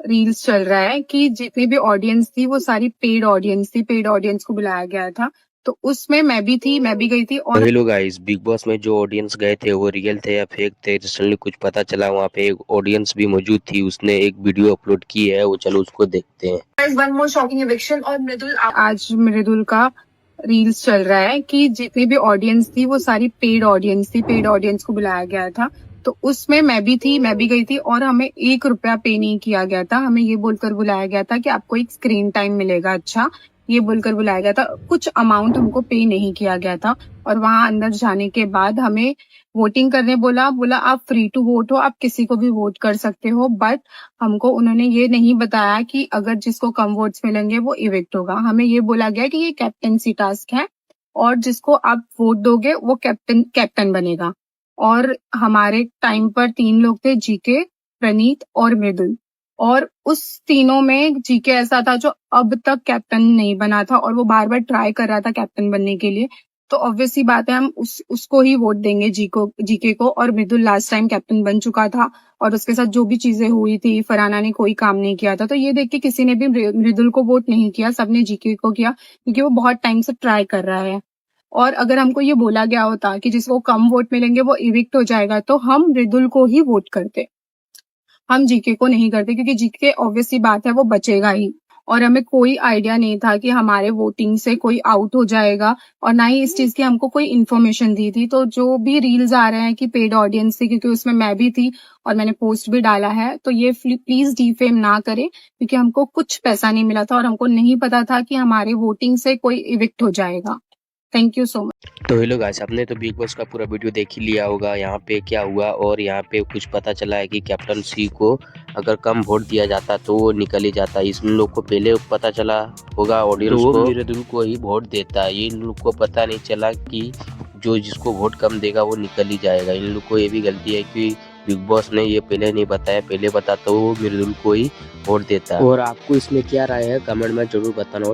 Reels चल रहा है कि जितनी भी ऑडियंस थी वो सारी पेड ऑडियंस थी, पेड ऑडियंस को बुलाया गया था। तो उसमें मैं भी थी, मैं भी गई थी। तो और हेलो गाइस, बिग बॉस में जो ऑडियंस गए थे वो रियल थे या फेक थे? रिसेंटली कुछ पता चला, वहाँ पे एक ऑडियंस भी मौजूद थी, उसने एक वीडियो अपलोड की है, वो चलो उसको देखते हैं। One more shocking eviction. और मृदुल, आज मृदुल का रील्स चल रहा है कि जितनी भी ऑडियंस थी वो सारी पेड ऑडियंस थी, पेड ऑडियंस को बुलाया गया था। तो उसमें मैं भी थी, मैं भी गई थी। और हमें 1 रुपया पे नहीं किया गया था। हमें ये बोलकर बुलाया गया था कि आपको एक स्क्रीन टाइम मिलेगा। अच्छा, ये बोलकर बुलाया गया था। कुछ अमाउंट हमको पे नहीं किया गया था। और वहां अंदर जाने के बाद हमें वोटिंग करने बोला बोला आप फ्री टू वोट हो, आप किसी को भी वोट कर सकते हो। बट हमको उन्होंने ये नहीं बताया कि अगर जिसको कम वोट्स मिलेंगे वो इविक्ट होगा। हमें ये बोला गया कि ये कैप्टेंसी टास्क है और जिसको आप वोट दोगे वो कैप्टन कैप्टन बनेगा। और हमारे टाइम पर 3 लोग थे, जीके, प्रणीत और मृदुल। और उस तीनों में जीके ऐसा था जो अब तक कैप्टन नहीं बना था और वो बार बार ट्राई कर रहा था कैप्टन बनने के लिए। तो ऑब्वियस सी बात है, हम उसको ही वोट देंगे, जीके को। और मृदुल लास्ट टाइम कैप्टन बन चुका था और उसके साथ जो भी चीजें हुई थी, फरहाना ने कोई काम नहीं किया था। तो ये देख के किसी ने भी मृदुल को वोट नहीं किया, सबने जीके को किया क्योंकि वो बहुत टाइम से ट्राई कर रहा है। और अगर हमको ये बोला गया होता कि जिसको कम वोट मिलेंगे वो इविक्ट हो जाएगा तो हम मृदुल को ही वोट करते, हम जीके को नहीं करते, क्योंकि जीके ऑब्वियस सी बात है वो बचेगा ही। और हमें कोई आइडिया नहीं था कि हमारे वोटिंग से कोई आउट हो जाएगा और ना ही इस चीज की हमको कोई इन्फॉर्मेशन दी थी। तो जो भी रील्स आ रहे हैं कि पेड ऑडियंस थी, क्योंकि उसमें मैं भी थी और मैंने पोस्ट भी डाला है, तो ये प्लीज डिफेम ना करें, क्योंकि हमको कुछ पैसा नहीं मिला था और हमको नहीं पता था कि हमारे वोटिंग से कोई इविक्ट हो जाएगा। Thank you so much. तो हेलो गाइस, आपने तो बिग बॉस का पूरा वीडियो देख ही लिया होगा। यहाँ पे क्या हुआ और यहाँ पे कुछ पता चला है कि कैप्टनसी को अगर कम वोट दिया जाता तो वो निकल ही जाता। इन लोग को पहले पता चला होगा ऑडियंस को, मृदुल को ही वोट देता। ये इन लोग को पता नहीं चला कि जो जिसको वोट कम देगा वो निकल ही जाएगा। इन लोग को ये भी गलती है कि बिग बॉस ने ये पहले नहीं बताया, पहले बताता वो मृदुल को ही वोट देता। और आपको इसमें क्या राय है कमेंट में जरूर बताना।